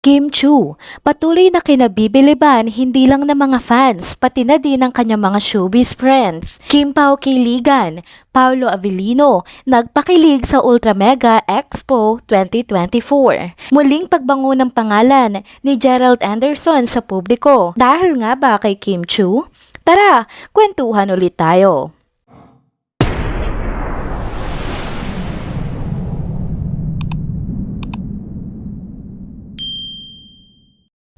Kim Chu, patuloy na kinabibiliban hindi lang ng mga fans, pati na din ng kanyang mga showbiz friends. Kim Pao Kiligan, Paolo Avellino, nagpakilig sa Ultra Mega Expo 2024. Muling pagbango ng pangalan ni Gerald Anderson sa publiko. Dahil nga ba kay Kim Chu? Tara, kwentuhan ulit tayo.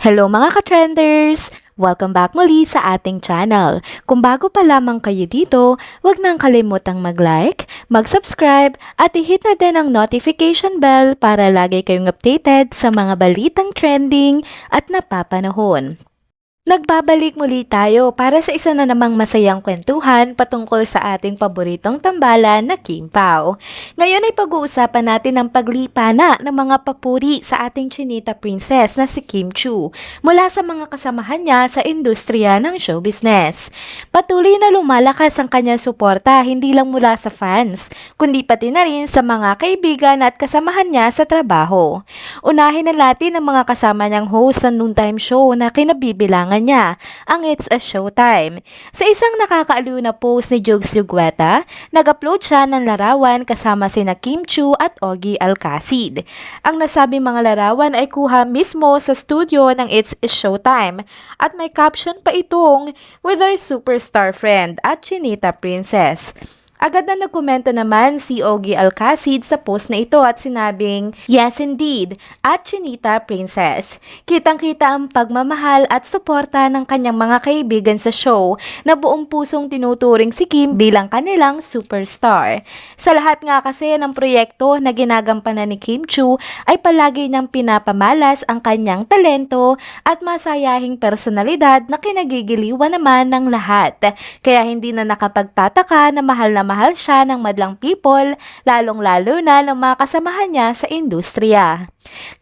Hello mga ka-trenders! Welcome back muli sa ating channel. Kung bago pa lamang kayo dito, huwag nang kalimutang mag-like, mag-subscribe at i-hit na din ang notification bell para lagi kayong updated sa mga balitang trending at napapanahon. Nagbabalik muli tayo para sa isa na namang masayang kwentuhan patungkol sa ating paboritong tambalan na Kim Pao. Ngayon ay pag-uusapan natin ang paglipana ng mga papuri sa ating chinita princess na si Kim Chu mula sa mga kasamahan niya sa industriya ng show business. Patuloy na lumalakas ang kanyang suporta hindi lang mula sa fans, kundi pati na rin sa mga kaibigan at kasamahan niya sa trabaho. Unahin na natin ang mga kasama niyang host sa noontime show na kinabibilangan niya, ang It's a Showtime. Sa isang nakakaaliw na post ni Jugs Lugueta, nag-upload siya ng larawan kasama sina Kim Chu at Ogie Alcacid. Ang nasabing mga larawan ay kuha mismo sa studio ng It's a Showtime at may caption pa itong "With our superstar friend at chinita princess." Agad na nagkomento naman si Ogie Alcacid sa post na ito at sinabing, "Yes indeed, at chinita princess." Kitang-kita ang pagmamahal at suporta ng kanyang mga kaibigan sa show na buong pusong tinuturing si Kim bilang kanilang superstar. Sa lahat nga kasi ng proyekto na ginagampanan ni Kim Chu ay palagi niyang pinapamalas ang kanyang talento at masayahing personalidad na kinagigiliwan naman ng lahat. Kaya hindi na nakapagtataka na mahal siya ng madlang people, lalong-lalo na ng mga kasamahan niya sa industriya.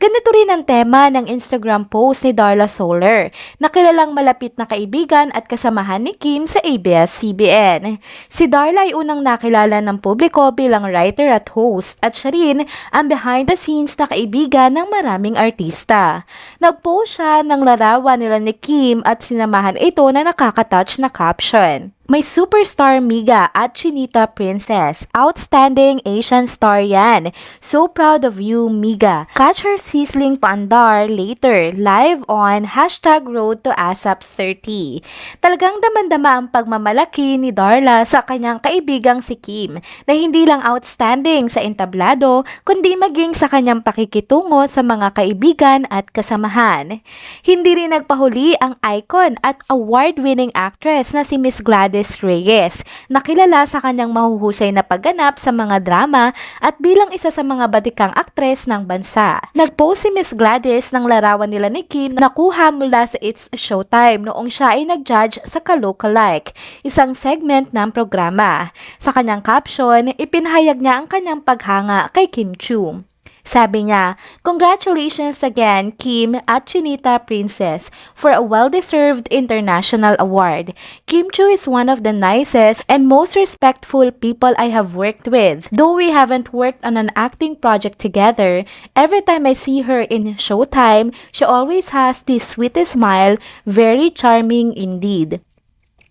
Ganito rin ang tema ng Instagram post ni Darla Soler, na kilalang malapit na kaibigan at kasamahan ni Kim sa ABS-CBN. Si Darla ay unang nakilala ng publiko bilang writer at host at siya rin ang behind-the-scenes na kaibigan ng maraming artista. Nag-post siya ng larawan nila ni Kim at sinamahan ito na nakaka-touch na caption. "May superstar Miga at chinita princess. Outstanding Asian star yan. So proud of you, Miga. Catch her sizzling pandar later. Live on #RoadToASAP30. Talagang damang-dama ang pagmamalaki ni Darla sa kanyang kaibigang si Kim na hindi lang outstanding sa entablado kundi maging sa kanyang pakikitungo sa mga kaibigan at kasamahan. Hindi rin nagpahuli ang icon at award-winning actress na si Miss Gladys Reyes, nakilala sa kanyang mahuhusay na pagganap sa mga drama at bilang isa sa mga batikang aktres ng bansa. Nagpost si Miss Gladys ng larawan nila ni Kim na nakuha mula sa It's a Showtime noong siya ay nag-judge sa Ka-Lookalike, isang segment ng programa. Sa kanyang caption, ipinahayag niya ang kanyang paghanga kay Kim Chu. Sabi niya, "Congratulations again, Kim at chinita princess, for a well-deserved international award. Kim Chu is one of the nicest and most respectful people I have worked with. Though we haven't worked on an acting project together, every time I see her in Showtime, she always has this sweetest smile, very charming indeed."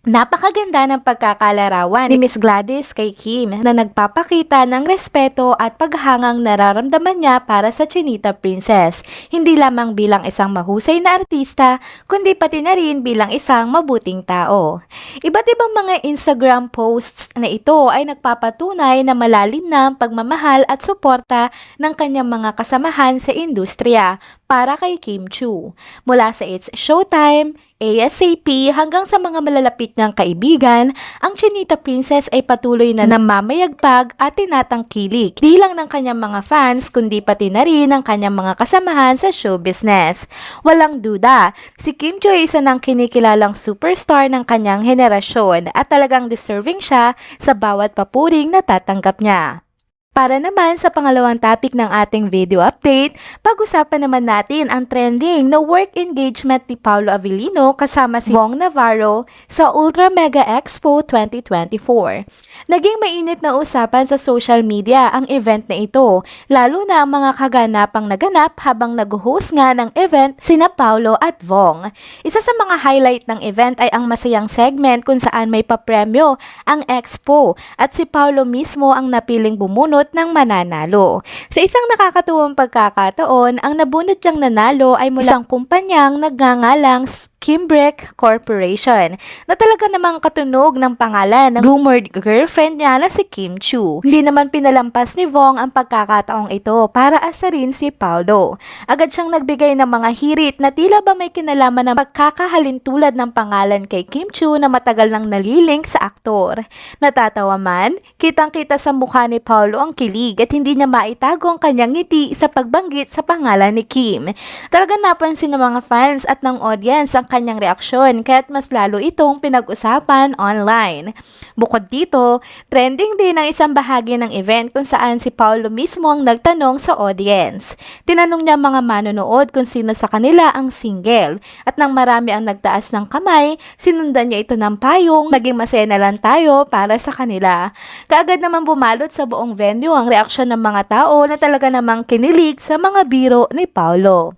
Napakaganda ng pagkakalarawan ni Miss Gladys kay Kim na nagpapakita ng respeto at paghangang nararamdaman niya para sa chinita princess, hindi lamang bilang isang mahusay na artista, kundi pati na rin bilang isang mabuting tao. Iba't ibang mga Instagram posts na ito ay nagpapatunay na malalim na ang pagmamahal at suporta ng kanyang mga kasamahan sa industriya para kay Kim Chu. Mula sa It's Showtime, ASAP hanggang sa mga malalapit niyang kaibigan, ang chinita princess ay patuloy na namamayagpag at tinatangkilik di lang ng kanyang mga fans kundi pati na rin ng kanyang mga kasamahan sa show business. Walang duda, si Kim Chu ay isa ng kinikilalang superstar ng kanyang henerasyon at talagang deserving siya sa bawat papuring natatanggap niya. Para naman sa pangalawang topic ng ating video update, pag-usapan naman natin ang trending na work engagement ni Paolo Avellino kasama si Vong Navarro sa Ultra Mega Expo 2024. Naging mainit na usapan sa social media ang event na ito, lalo na ang mga kaganapang naganap habang nag-host nga ng event sina Paolo at Vong. Isa sa mga highlight ng event ay ang masayang segment kung saan may papremyo ang expo at si Paolo mismo ang napiling bumunot ng mananalo. Sa isang nakakatuwang pagkakataon, ang nabunot niyang nanalo ay mula isang kumpanyang nagngangalang Kimbrek Corporation na talaga namang katunog ng pangalan ng rumored girlfriend niya na si Kim Chu. Hindi naman pinalampas ni Vong ang pagkakataong ito para asarin si Paolo. Agad siyang nagbigay ng mga hirit na tila ba may kinalaman ng pagkakahalintulad ng pangalan kay Kim Chu na matagal nang nalilink sa aktor. Natatawa man, kitang-kita sa mukha ni Paolo ang kilig at hindi niya maitago ang kanyang ngiti sa pagbanggit sa pangalan ni Kim. Talaga napansin ng mga fans at ng audience ang kanyang reaksyon kaya't mas lalo itong pinag-usapan online. Bukod dito, trending din ang isang bahagi ng event kung saan si Paolo mismo ang nagtanong sa audience. Tinanong niya mga manonood kung sino sa kanila ang single at nang marami ang nagtaas ng kamay, sinundan niya ito ng payong, maging masaya na lang tayo para sa kanila. Kaagad naman bumalot sa buong venue ang reaksyon ng mga tao na talaga namang kinilig sa mga biro ni Paolo.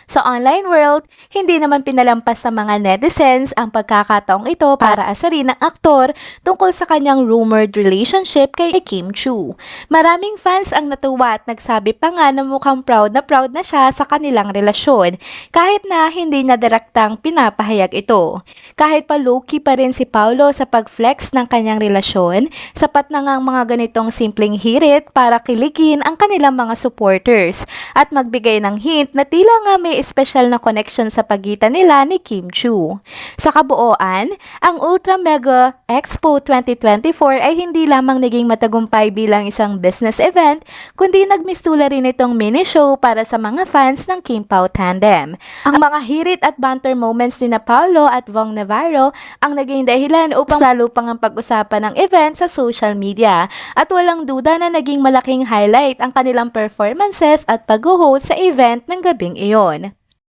Sa online world, hindi naman pinalampas sa mga netizens ang pagkakataong ito para asarin ng aktor tungkol sa kanyang rumored relationship kay Kim Chu. Maraming fans ang natuwa at nagsabi pa nga na mukhang proud na siya sa kanilang relasyon kahit na hindi niya direktang pinapahayag ito. Kahit pa low-key pa rin si Paolo sa pag-flex ng kanyang relasyon, sapat na nga ang mga ganitong simpleng hirit para kiligin ang kanilang mga supporters at magbigay ng hint na tila nga may espesyal na connection sa pagitan nila ni Kim Chu. Sa kabuoan, ang Ultra Mega Expo 2024 ay hindi lamang naging matagumpay bilang isang business event, kundi nagmistula rin itong mini show para sa mga fans ng Kim Pao tandem. Ang mga hirit at banter moments ni Paolo at Vong Navarro ang naging dahilan upang lalo pang ang pag-usapan ng event sa social media at walang duda na naging malaking highlight ang kanilang performances at pag-host sa event ng gabing iyon.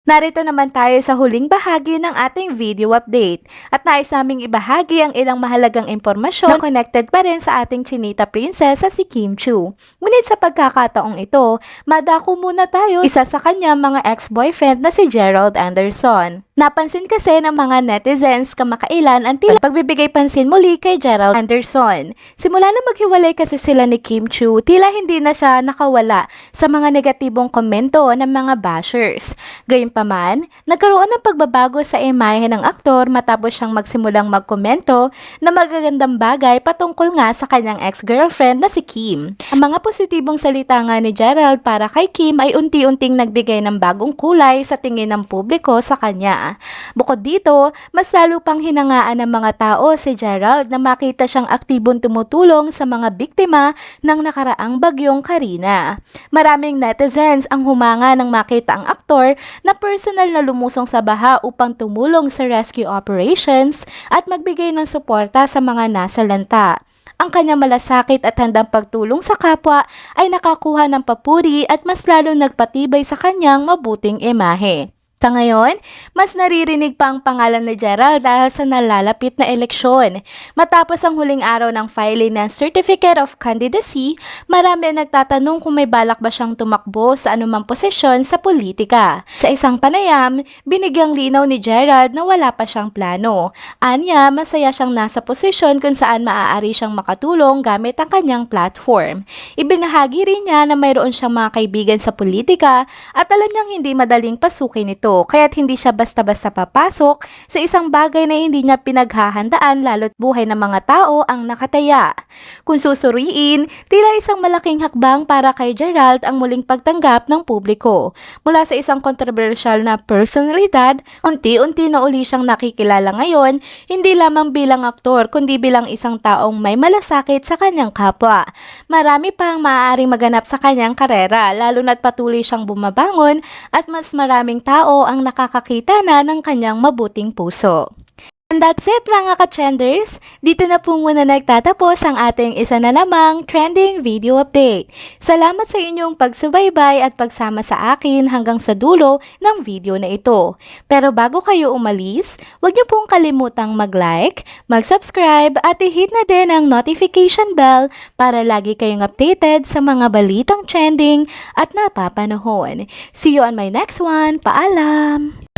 Narito naman tayo sa huling bahagi ng ating video update at nais naming ibahagi ang ilang mahalagang impormasyon na connected pa rin sa ating chinita princess sa si Kim Chu. Ngunit sa pagkakataong ito, madako muna tayo isa sa kanyang mga ex-boyfriend na si Gerald Anderson. Napansin kasi ng mga netizens kamakailan ang tila pagbibigay pansin muli kay Gerald Anderson. Simula na maghiwalay kasi sila ni Kim Chu, tila hindi na siya nakawala sa mga negatibong komento ng mga bashers. Gayunpaman, nagkaroon ng pagbabago sa imahe ng aktor matapos siyang magsimulang magkomento na magagandang bagay patungkol nga sa kanyang ex-girlfriend na si Kim. Ang mga positibong salita nga ni Gerald para kay Kim ay unti-unting nagbigay ng bagong kulay sa tingin ng publiko sa kanya. Bukod dito, mas lalo pang hinangaan ng mga tao si Gerald na makita siyang aktibong tumutulong sa mga biktima ng nakaraang bagyong Karina. Maraming netizens ang humanga nang makita ang aktor na personal na lumusong sa baha upang tumulong sa rescue operations at magbigay ng suporta sa mga nasalanta. Ang kanyang malasakit at handang pagtulong sa kapwa ay nakakuha ng papuri at mas lalong nagpatibay sa kanyang mabuting imahe. Sa ngayon, mas naririnig pa ang pangalan ni Gerald dahil sa nalalapit na eleksyon. Matapos ang huling araw ng filing ng Certificate of Candidacy, marami ang nagtatanong kung may balak ba siyang tumakbo sa anumang posisyon sa politika. Sa isang panayam, binigyang linaw ni Gerald na wala pa siyang plano. Anya, masaya siyang nasa posisyon kung saan maaari siyang makatulong gamit ang kanyang platform. Ibinahagi rin niya na mayroon siyang mga kaibigan sa politika at alam niyang hindi madaling pasukin ito. Kaya't hindi siya basta-basta papasok sa isang bagay na hindi niya pinaghahandaan lalo't buhay ng mga tao ang nakataya. Kung susuriin, tila isang malaking hakbang para kay Gerald ang muling pagtanggap ng publiko. Mula sa isang kontrobersyal na personalidad, unti-unti na uli siyang nakikilala ngayon, hindi lamang bilang aktor kundi bilang isang taong may malasakit sa kanyang kapwa. Marami pang maaaring maganap sa kanyang karera lalo na't patuloy siyang bumabangon at mas maraming tao ang nakakakita na ng kanyang mabuting puso. And that's it mga ka-trenders. Dito na po muna nagtatapos ang ating isa na namang trending video update. Salamat sa inyong pagsubaybay at pagsama sa akin hanggang sa dulo ng video na ito. Pero bago kayo umalis, huwag niyo pong kalimutang mag-like, mag-subscribe at i-hit na din ang notification bell para lagi kayong updated sa mga balitang trending at napapanahon. See you on my next one. Paalam!